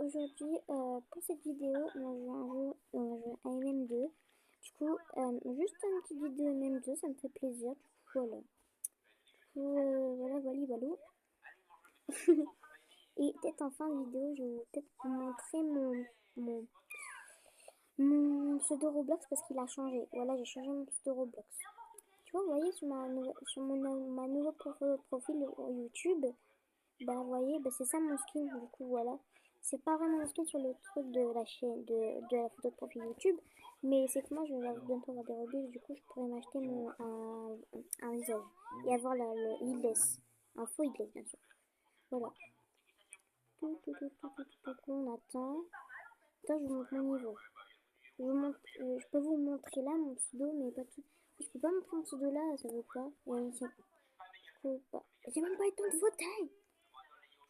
aujourd'hui, pour cette vidéo, on va jouer à MM2. Du coup, juste une petite vidéo MM2, ça me fait plaisir. Du coup, voilà. Voilà, voilà, voilà. Et peut-être en fin de vidéo, je vais peut-être vous montrer mon, mon pseudo Roblox parce qu'il a changé. Voilà, j'ai changé mon pseudo Roblox. Tu vois, vous voyez sur ma nouveau profil YouTube, bah vous voyez, bah, c'est ça mon skin, du coup voilà. C'est pas vraiment mon skin sur le truc de la chaîne, de la photo de profil YouTube, mais c'est que moi je vais bientôt avoir des Robux, du coup je pourrais m'acheter un visage et avoir le headless, un faux headless bien sûr. Voilà. On attend. Attends, je vous montre mon niveau. Je peux vous montrer là mon pseudo, mais pas tout. Je peux pas montrer mon pseudo là, ça veut pas. J'ai même pas eu le temps de voter.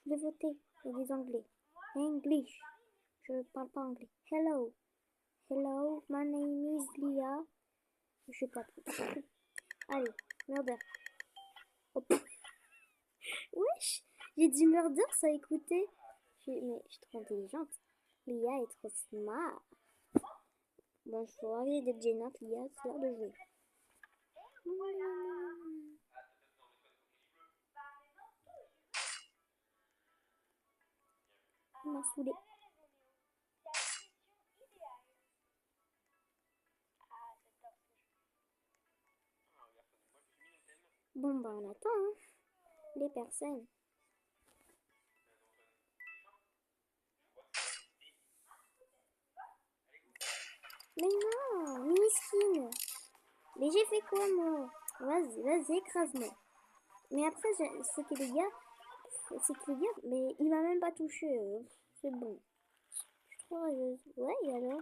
Je vais voter. Il y a des anglais. English. Je parle pas anglais. Hello. Hello, my name is Lia. Je sais pas trop. Allez, murder. Hop. Wesh, j'ai dit murder, ça a écouté. Mais je suis trop intelligente. Lia est trop smart. Bon, je faut arrêter d'être gênante, Lia. C'est l'heure de jouer. On m'a saoulé. Bon, bah, on attend, hein, les personnes. Mais non, mini-skin. Mais j'ai fait quoi, moi? Vas-y, vas-y, écrase-moi. Mais après, c'est que les gars, mais il m'a même pas touché. C'est bon. Je suis trop heureuse. Ouais, et alors?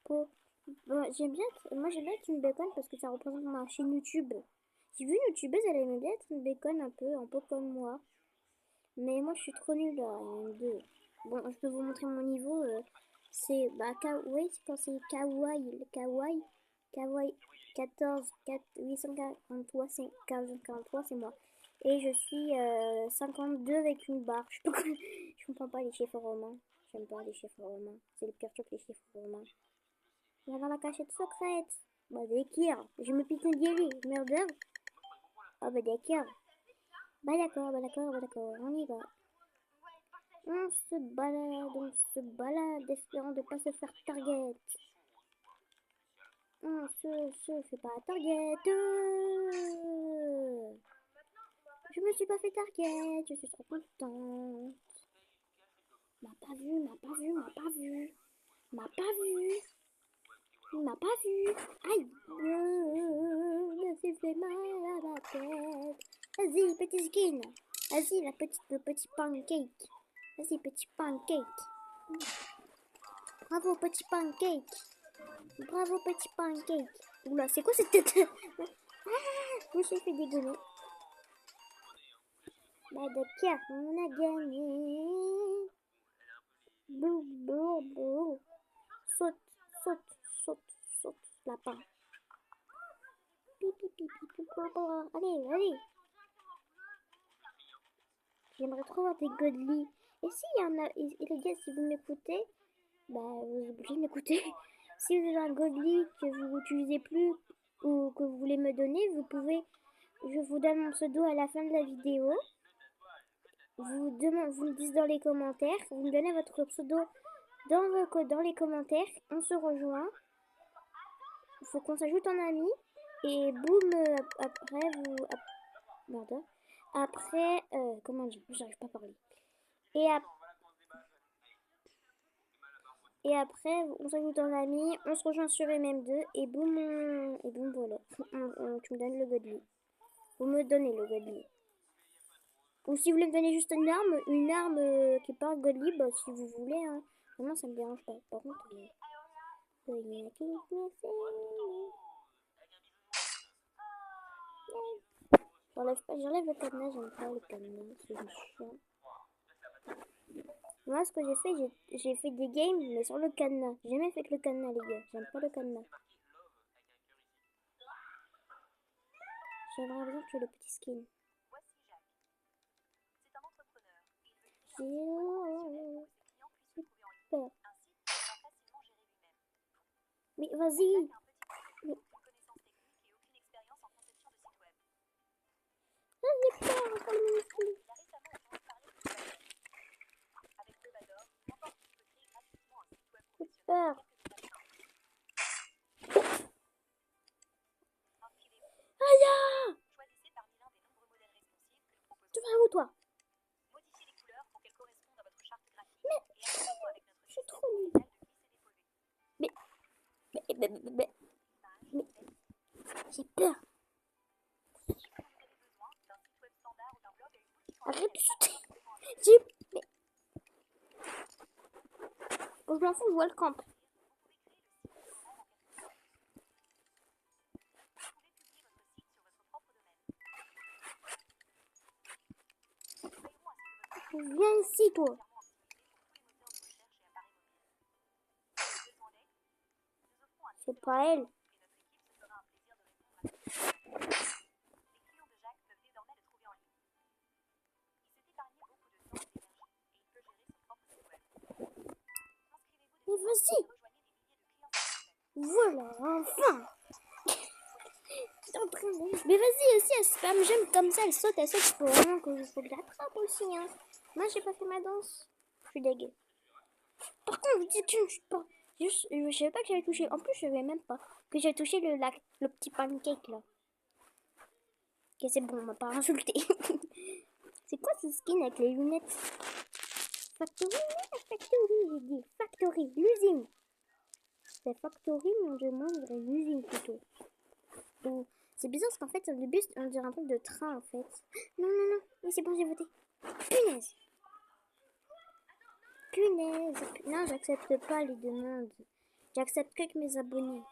Bon, moi j'aime bien être une béconne parce que ça représente ma chaîne YouTube. J'ai vu une youtubeuse, elle aimait bien être une béconne un peu comme moi. Mais moi je suis trop nulle à MM2. Bon, je peux vous montrer mon niveau. C'est bah kawaii, c'est kawaii, kawaii 14 4 843 43 c'est moi. Et je suis 52 avec une barre. Je comprends pas les chiffres romains. J'aime pas les chiffres romains. C'est le pire truc les chiffres romains. On va dans la cachette secrète. Bah d'accord. Je me pique une guérie. Murder. Ah bah d'accord. Bah d'accord. On y va. On se balade, espérant de pas se faire target. On se fait pas target. Je me suis pas fait target, je suis trop contente. M'a pas vu, m'a pas vu, m'a pas vu. M'a pas vu. Il m'a pas vu. Aïe. Me s'est fait mal à la tête. Vas-y, petit skin. Vas-y, le petit pancake. Vas-y, petit pancake. Bravo, petit pancake. Bravo, petit pancake. Oula, c'est quoi cette tête? Je me suis fait dégonner. Bah d'accord, on a gagné. Blou, blou, blou. Saute, saute, lapin. Allez. J'aimerais trop avoir des godly. Et s'il y en a, et les gars, si vous m'écoutez, bah vous êtes obligés de m'écouter. Si vous avez un godly que vous n'utilisez plus ou que vous voulez me donner, vous pouvez, je vous donne mon pseudo à la fin de la vidéo. Vous me dites dans les commentaires, vous me donnez votre pseudo dans les commentaires, on se rejoint. Il faut qu'on s'ajoute en ami et boum, après merde. Après, comment dire, j'arrive pas à parler. Et après, on s'ajoute en ami, on se rejoint sur MM2 et boum voilà. Tu me donnes le godly. Vous me donnez le godly. Ou si vous voulez me donner juste une arme qui est pas godly, bah si vous voulez, hein. Vraiment, ça me dérange pas. Par contre, j'enlève le cadenas, j'aime pas le cadenas, c'est chiant. Moi, ce que j'ai fait des games, mais sur le cadenas. J'ai jamais fait que le cadenas, les gars. J'aime pas le cadenas. J'aimerais bien tuer le petit skin. Super. Mais vas-y. Mais... Ah, j'ai peur, encore le minuscule. Super. Aïe! Tu vas où toi? Mais je suis trop nulle. Mais j'ai peur. Arrête de sauter. Mais... Oh, je m'en fous, je vois le camp. Viens ici, toi. C'est pas elle. Mais vas-y. Voilà, enfin. Mais vas-y aussi, elle spam, j'aime comme ça, elle saute, faut vraiment que je l'attrape aussi. Hein. Moi, j'ai pas fait ma danse. Je suis dégueu. Par contre, je dis que je suis pas. Je savais pas que j'avais touché. En plus, je savais même pas que j'avais touché le petit pancake là. Ok, c'est bon, on m'a pas insulté. C'est quoi ce skin avec les lunettes? Factory, j'ai dit. Factory, l'usine. C'est Factory, mais on dirait l'usine plutôt. Donc, c'est bizarre parce qu'en fait, au début, on dirait un truc de train en fait. Non, non, non. Oui, c'est bon, j'ai voté. Punaise. Punaise. Non, j'accepte pas les demandes. J'accepte que avec mes abonnés.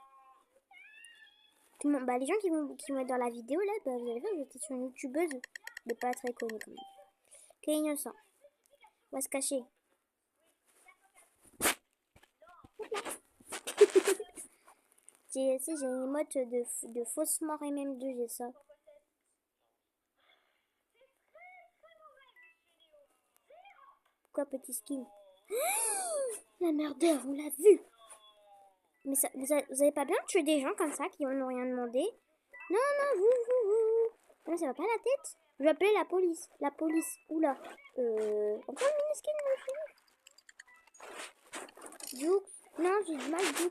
Tout le monde, bah, les gens qui vont être dans la vidéo là, bah, vous allez voir, j'étais sur une youtubeuse, mais pas très connue quand même. Qui est innocent. On va se cacher. J'ai une emote de fausse mort MM2, j'ai ça. Pourquoi petit skin? La merdeur, on l'a vu. Mais ça, vous avez pas bien tué des gens comme ça qui n'ont rien demandé? Non, non, vous. Non, ça va pas la tête? Je vais appeler la police. La police. Oula. Encore une mini-skin, Jux. Non, j'ai du mal, Jux.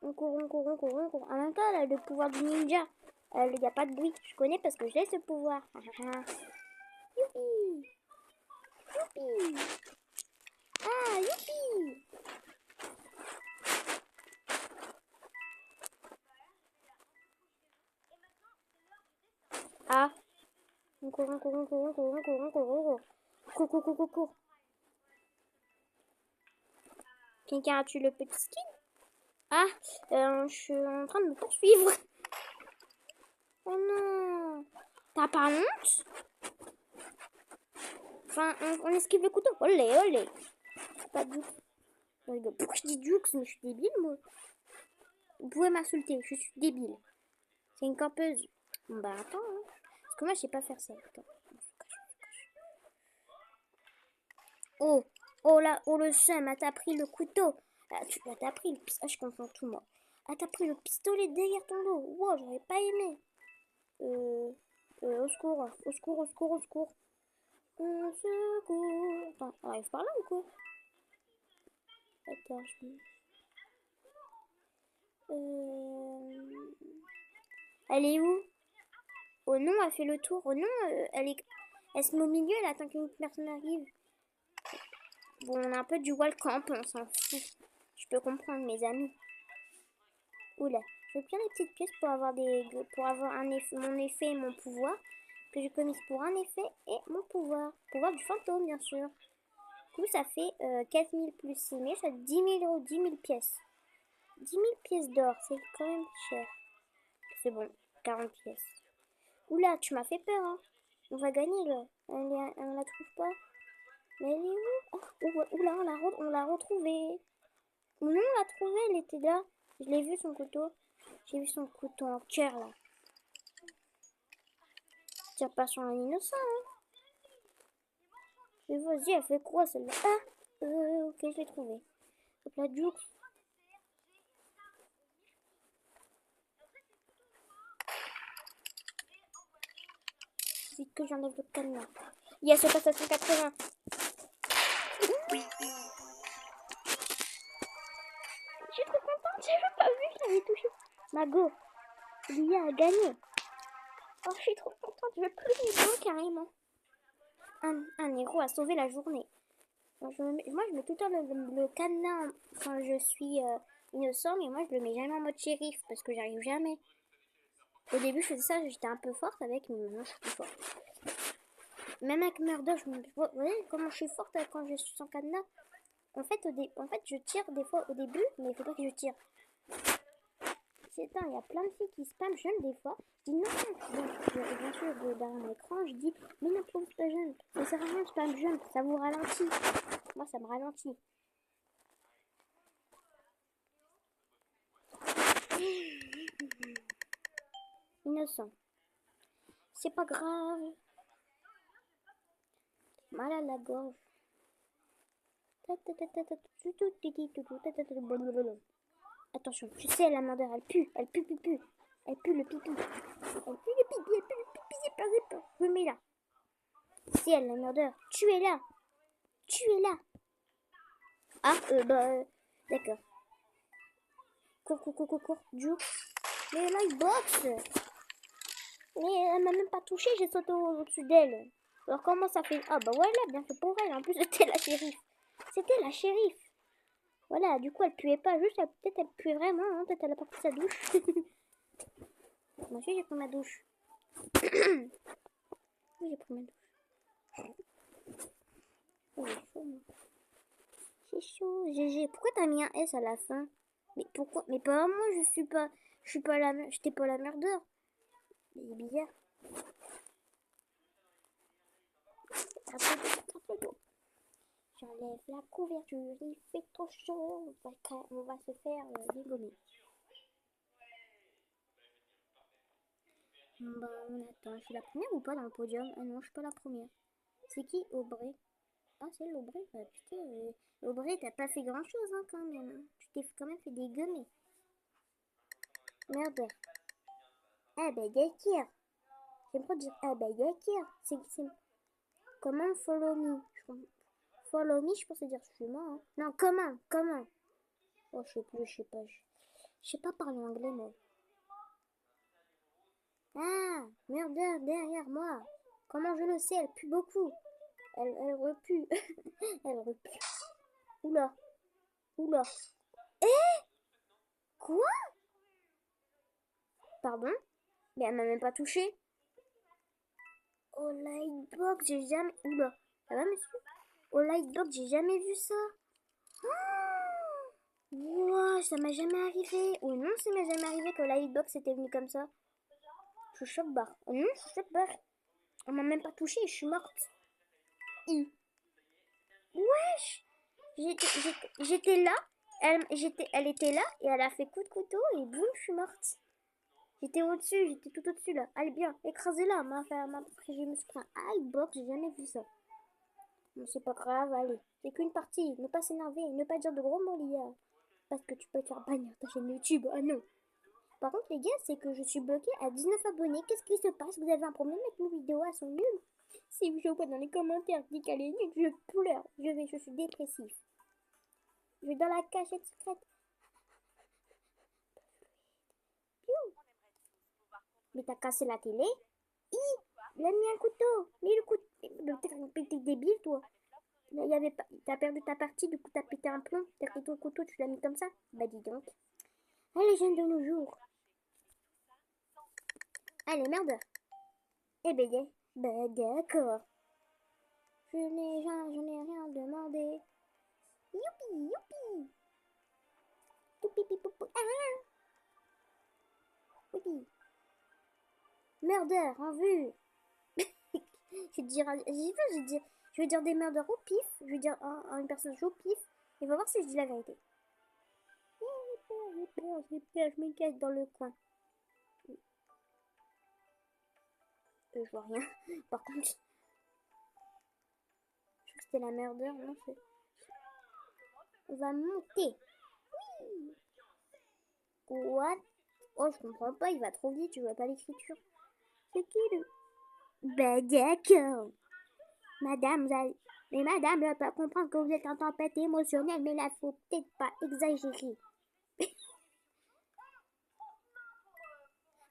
On court. En même temps, elle a le pouvoir du ninja. Il n'y a pas de bruit. Je connais parce que j'ai ce pouvoir. Youpi. Youpi. Ah, youpi. Ah. On court. Cours. Quelqu'un a tué le petit skin? Ah, je suis en train de me poursuivre. Oh non. T'as pas honte? Enfin, on esquive le couteau. Olé. Pas de Jux. Pourquoi je dis Jux? Mais je suis débile, moi. Vous pouvez m'insulter, je suis débile. C'est une campeuse. Bah attends, hein. Parce que moi, je sais pas faire ça. Attends. Oh là, oh le seum, t'as pris le couteau. T'as pris le pistolet. Ah, je confonds tout, moi. Ah, t'as pris le pistolet derrière ton dos. Wow, j'aurais pas aimé. Au secours. Au secours. Attends, on arrive par là ou quoi? Attends, elle est où? Oh non, elle fait le tour. Oh non, elle se met au milieu, elle attend qu'une personne arrive. Bon, on a un peu du welcome, on s'en fout. Je peux comprendre, mes amis. Oula, je veux bien des petites pièces pour avoir mon effet et mon pouvoir. Que j'ai commis pour un effet et mon pouvoir. Pouvoir du fantôme, bien sûr. Du coup, ça fait 4000 plus 6000, ça fait 10 000 euros, 10 000 pièces. 10 000 pièces d'or, c'est quand même cher. C'est bon, 40 pièces. Oula, tu m'as fait peur, hein. On va gagner, là. On la trouve pas. Mais elle est où? Oh, oula, on l'a retrouvée. Non, on l'a trouvée, elle était là. Je l'ai vu, son couteau. J'ai vu son couteau en cœur, là. tire pas sur un innocent, hein. Mais vas-y, elle fait quoi celle-là? Ah, ok, je l'ai trouvé. Hop là, Juke. Vite que j'enlève le cadenas. Yes, c'est passé à 180. Je suis trop contente, j'avais pas vu que j'avais touché. Mago, Lia a gagné. Oh, je suis trop contente, je veux plus de niveau carrément. Un héros a sauvé la journée. Moi, je mets tout le temps le cadenas quand je suis innocent, mais moi, je le mets jamais en mode shérif parce que j'arrive jamais. Au début, je faisais ça, j'étais un peu forte avec, mais maintenant, je suis plus forte. Même avec Murder, vous voyez comment je suis forte quand je suis sans cadenas? En fait, je tire des fois au début, mais il faut pas que je tire. Il y a plein de filles qui spam jeune des fois. Je dis non, bien sûr, derrière mon écran, je dis mais non, pas jeune. Ça sert à rien de spam jeune, ça vous ralentit. Moi, ça me ralentit. Innocent. C'est pas grave. Mal à la gorge. Attention, tu sais, la mordeur, elle pue. Elle pue le pipi. Elle pue le pipi. C'est pas je me mets là. C'est elle, la mordeur. Tu es là. Ah, d'accord. Cours. Juke. Mais là, il boxe. Mais elle m'a même pas touché, j'ai sauté au-dessus d'elle. Alors comment ça fait? Ah bah voilà, bien fait pour elle. En plus, c'était la shérif. Voilà, du coup, elle puait pas. Juste, peut-être elle puait vraiment. Hein. Peut-être elle a pas pris sa douche. Moi aussi, j'ai pris ma douche. Oui, j'ai pris ma douche. Oh, c'est chaud. GG. Pourquoi t'as mis un S à la fin? Mais pourquoi? Mais pas moi, j'étais pas la merdeur. C'est bizarre. J'enlève la couverture, il fait trop chaud. On va se faire dégommer. Bah, on attend. Je suis la première ou pas dans le podium? Ah non, je suis pas la première. C'est qui Aubrey? Ah, c'est l'Aubrey. Bah putain, Aubrey, t'as pas fait grand chose hein, quand même. Tu t'es quand même fait dégommer. Merde. Ah bah d'accord. J'aime pas dire ah bah d'accord. C'est comment follow me? Follow me, je pensais dire suis-moi. Hein. Non, comment? Oh, je sais plus, je sais pas. Je sais pas parler anglais, moi. Ah, merde, derrière moi. Comment je le sais? Elle pue beaucoup. Elle repue. Elle repue. Oula. Quoi? Pardon? Mais elle m'a même pas touché. Oh, Lightbox, j'ai jamais... Oula. Ça va, monsieur? Oh, Lightbox, j'ai jamais vu ça. Wow, ça m'est jamais arrivé. Ou non, ça m'est jamais arrivé que Lightbox était venu comme ça. Je suis choc barre. Oh non, je suis choc barre. Elle m'a même pas touché, je suis morte. Wesh! J'étais là, elle était là, et elle a fait coup de couteau, et boum, je suis morte. J'étais tout au-dessus là. Allez bien, écrasez-la. Je me suis pris un high box, j'ai jamais vu ça. Bon, c'est pas grave, allez. C'est qu'une partie, ne pas s'énerver, ne pas dire de gros mots, Lia. Parce que tu peux te faire bannir ta chaîne YouTube, ah non. Par contre, les gars, c'est que je suis bloquée à 19 abonnés. Qu'est-ce qui se passe? Vous avez un problème avec nos vidéos? Elles sont nulles. Si je vois dans les commentaires, dis qu'elle est nulle, je pleure. Je suis dépressif. Je vais dans la cachette secrète. Mais t'as cassé la télé? Il a mis un couteau. Mais le couteau. T'es débile, toi. T'as perdu ta partie, du coup t'as pété un plomb. T'as pris ton couteau, tu l'as mis comme ça. Bah dis donc. Ah, les jeunes de nos jours. Allez, merde. Eh ben, bah d'accord. Je n'ai rien demandé. Youpi. Ah, youpi. Murder en vue. Je vais dire des murders au pif. Je vais dire à une personne au pif. Et va voir si je dis la vérité. J'ai peur, je me cache dans le coin. Je vois rien. Par contre, je crois que c'était la merdeur. Non, c'est... On va monter. What? Oh, je comprends pas, il va trop vite, je vois pas l'écriture. C'est qui le... Ben d'accord. Madame, vous allez... Mais madame, je peux comprendre que vous êtes en tempête émotionnelle, mais là, faut peut-être pas exagérer.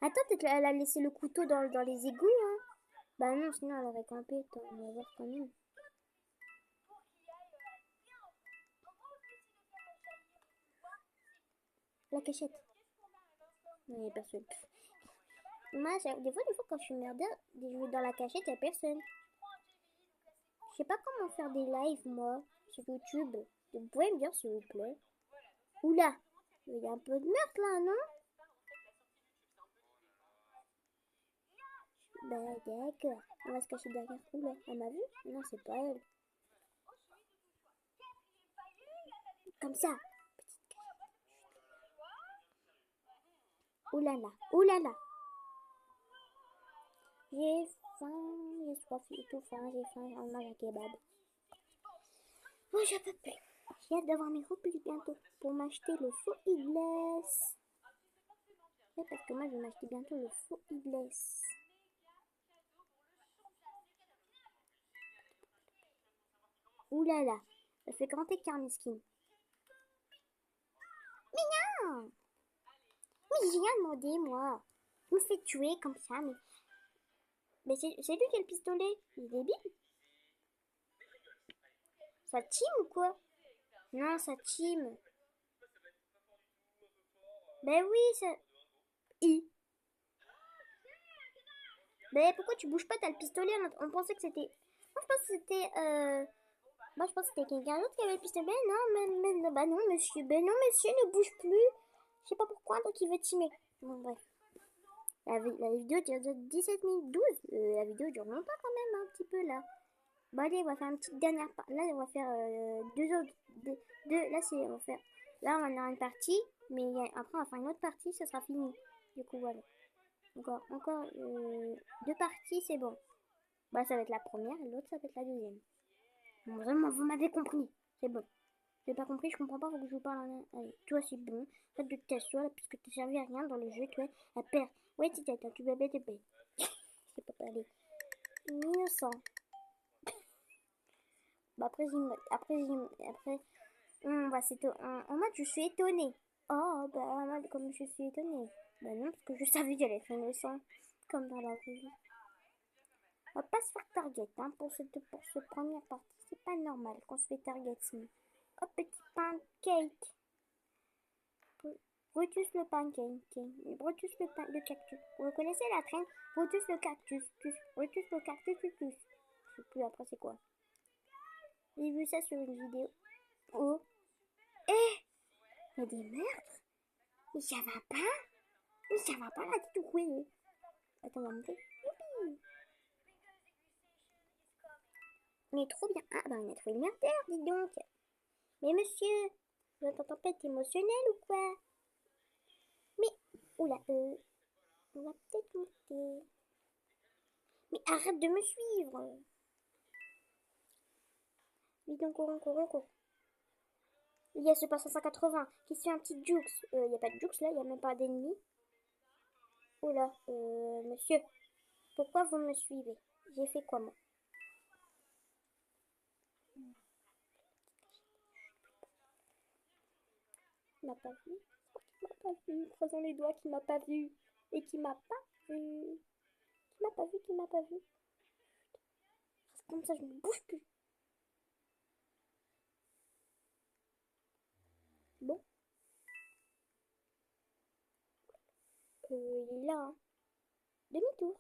Attends, peut-être qu'elle a laissé le couteau dans les égouts, hein. Bah non, sinon elle aurait campé. Attends, on va voir quand même. La cachette. Non, il n'y a personne. Moi, des fois, quand je suis merdeur, je vais dans la cachette, il n'y a personne. Je sais pas comment faire des lives, moi, sur YouTube. Vous pouvez me dire, s'il vous plaît. Oula, il y a un peu de meurtre là, non? Bah d'accord. On va se cacher derrière. Oula, elle m'a vu? Non, c'est pas elle. Comme ça. Oulala, oulala. J'ai faim, j'ai soif, j'ai tout faim, j'ai faim, on mange un kebab. Oh, je peux plus. J'ai hâte d'avoir mes repas bientôt pour m'acheter le faux Igless. Ouais, parce que moi, je vais m'acheter bientôt le faux Igless. Oulala, elle fait grand écart, Miskin. Mais non! Mais j'ai rien demandé, moi. Il me fait tuer comme ça, mais... Mais c'est lui qui a le pistolet. Il est débile. Ça team ou quoi? Non, ça team. Ben oui, ça... I. Ben pourquoi tu bouges pas? T'as le pistolet. On pensait que c'était... Moi, je pense que c'était... Moi, je pense que c'était quelqu'un d'autre qui avait le pistolet. Ben non, bah non, monsieur. Ben non, monsieur, ne bouge plus. Je sais pas pourquoi, donc il veut teamer. Bon, bref. La vidéo dure 17 minutes 12. La vidéo dure longtemps quand même, un petit peu là. Bon, allez, on va faire une petite dernière partie. Là, on va faire deux autres. Là, c'est. On va faire. Là, on va faire une partie. Mais après, on va faire une autre partie. Ça sera fini. Du coup, voilà. Encore deux parties, c'est bon. Bah, ça va être la première et l'autre, ça va être la deuxième. Bon, vraiment, vous m'avez compris. C'est bon. J'ai pas compris, je comprends pas, faut que je vous parle en... Allez, toi c'est bon. Faites de tais-toi là, puisque tu servi à rien dans le jeu, toi, la père. Ouais, tu bébé de paix. Je sais pas parler. Innocent. Bah après, on va s'étonner. En mode, je suis étonnée. Oh, bah, en mode, comme je suis étonnée. Bah non, parce que je savais qu'elle était innocent. Comme dans la vie. On va pas se faire target, hein, pour ce première partie. C'est pas normal qu'on se fait target, sinon. Oh, petit pancake. Brutus le pancake. Brutus le cactus. Vous connaissez la traîne? Brutus le cactus. Brutus le cactus. Je sais plus après c'est quoi. J'ai vu ça sur une vidéo. Oh. Eh! Il y a des meurtres? Mais ça va pas? Mais ça va pas là du tout. Oui. Attends, on va monter. Youpi! On est trop bien. Ah bah on a trouvé le murder, dis donc. Mais monsieur, vous êtes en tempête émotionnelle ou quoi? Mais, oula, on va peut-être monter. Mais arrête de me suivre. Vite, on court. Il y a ce passe à 180 qui suit un petit Jux. Il n'y a pas de Jux là, il n'y a même pas d'ennemi. Oh là, monsieur, pourquoi vous me suivez? J'ai fait quoi moi? Il m'a pas vu. Il m'a pas vu. Croisons les doigts qui m'a pas vu. Et qui m'a pas vu. Qui m'a pas vu. Reste comme ça, je ne bouge plus. Bon. Il est là, hein. Demi-tour.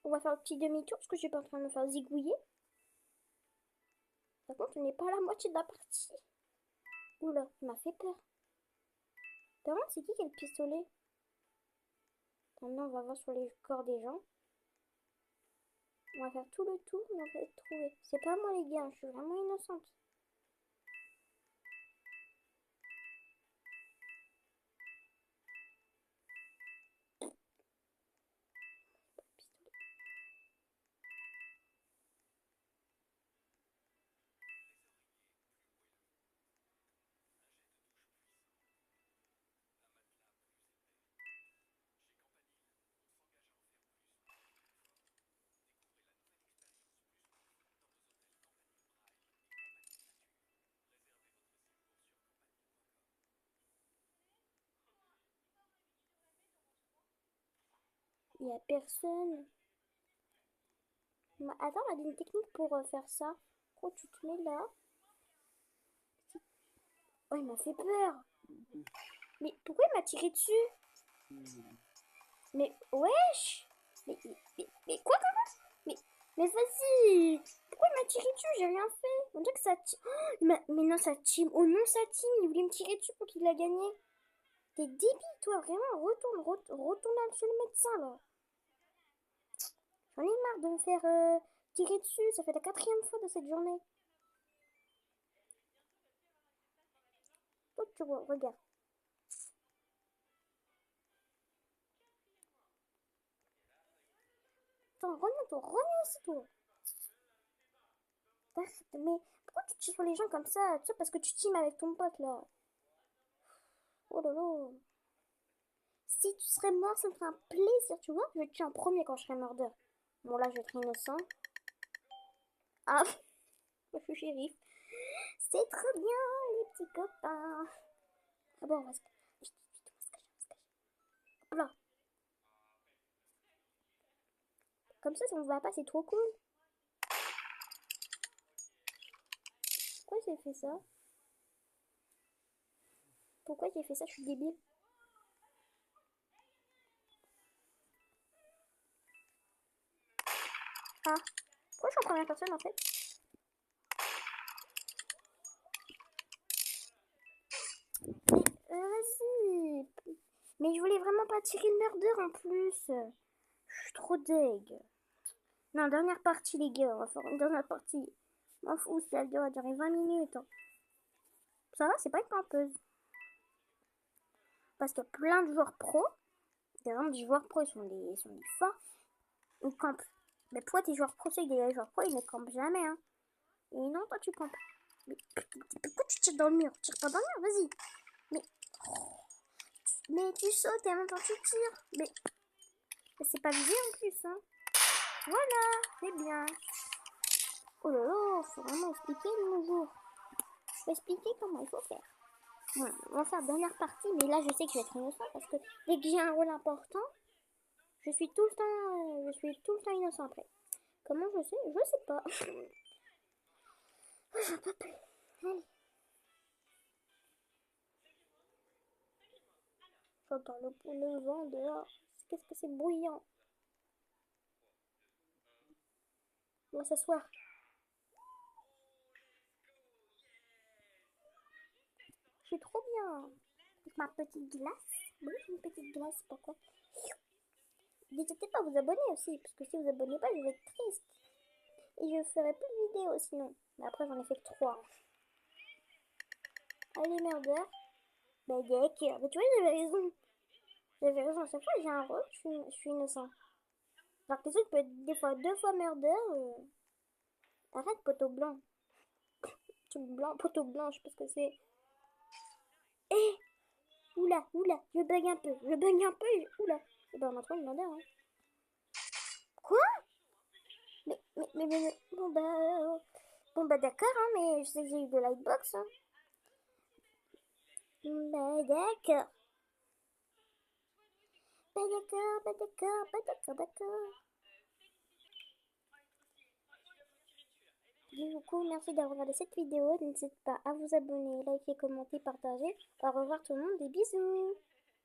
On va faire un petit demi-tour parce que je suis pas en train de me faire zigouiller. Par contre, on n'est pas à la moitié de la partie. Oula, il m'a fait peur. Par contre, c'est qui a le pistolet? Maintenant, on va voir sur les corps des gens. On va faire tout le tour, mais on va être trouvé. C'est pas moi, les gars, je suis vraiment innocente. Il y a personne. Attends, on a une technique pour faire ça. Quand tu te mets là. Oh, il m'a fait peur. Mais pourquoi il m'a tiré dessus? Mais wesh. Mais quoi comment? Mais vas-y. Pourquoi il m'a tiré dessus? J'ai rien fait. On dirait que ça tire. Oh, mais non, ça team. Oh non, ça team. Il voulait me tirer dessus pour qu'il a gagné. T'es débile, toi. Vraiment, retourne chez le médecin, là. J'en ai marre de me faire tirer dessus. Ça fait la 4e fois de cette journée. Toi, tu regarde. Attends, reviens ici, toi. Mais pourquoi tu tires sur les gens comme ça? Tu sais, parce que tu teams avec ton pote, là. Oh là là. Si tu serais mort, ça me ferait un plaisir, tu vois. Je vais te tuer en premier quand je serai mordeur. Bon, là, je vais être innocent. Ah, je suis shérif. C'est trop bien, les petits copains. Ah bon, on va se cacher. Vite, vite, on va se cacher, on va se cacher. Hop là. Comme ça, si on ne voit pas, c'est trop cool. Pourquoi j'ai fait ça? Pourquoi j'ai fait ça? Je suis débile. Ah, pourquoi je suis en première personne en fait? Mais vas-y. Mais je voulais vraiment pas tirer le murder en plus. Je suis trop deg. Non, dernière partie les gars, on va faire une dernière partie. M'en fous, si elle doit durer 20 minutes. Hein. Ça va, c'est pas une campeuse. Parce qu'il y a plein de joueurs pro. Par exemple, des joueurs pro, ils sont des forts. Ils campent. Mais pourquoi tes joueurs pro, c'est que des joueurs pro, ils ne campent jamais. Hein. Et non, toi, tu campes. Mais pourquoi tu tires dans le mur? Tire pas dans le mur, vas-y. Mais, mais tu sautes et en même temps tu tires. Mais c'est pas visé en plus. Hein. Voilà, c'est bien. Oh là là, faut vraiment expliquer de nos jours. Faut expliquer comment il faut faire. Bon, on va faire la dernière partie, mais là je sais que je vais être innocent parce que dès que j'ai un rôle important, je suis tout le temps innocent après. Comment je sais? Je sais pas. J'en peux plus. Allez. J'entends le vent dehors. Qu'est-ce que c'est bruyant. On va s'asseoir. Je suis trop bien. Avec ma petite glace. Oui, j'ai une petite glace, pourquoi? N'hésitez pas à vous abonner aussi, parce que si vous abonnez pas, je vais être triste. Et je ferai plus de vidéos sinon. Mais après, j'en ai fait que 3. Allez, merdeur. Bah, d'accord. Mais tu vois, j'avais raison. J'avais raison. À chaque fois, j'ai un rôle, je suis innocent. Alors que les autres peuvent être des fois 2 fois merdeur. Arrête, poteau blanc. Poteau blanc, je sais pas ce que c'est. Eh! Oula, je bug un peu. Oula. Et ben, on a trouvé le merdeur, hein. Quoi? Bon, bah, d'accord, hein, mais je sais que j'ai eu de lightbox, hein. Bah, d'accord. D'accord. Du coup, merci d'avoir regardé cette vidéo. N'hésitez pas à vous abonner, liker, commenter, partager. Au revoir tout le monde, des bisous.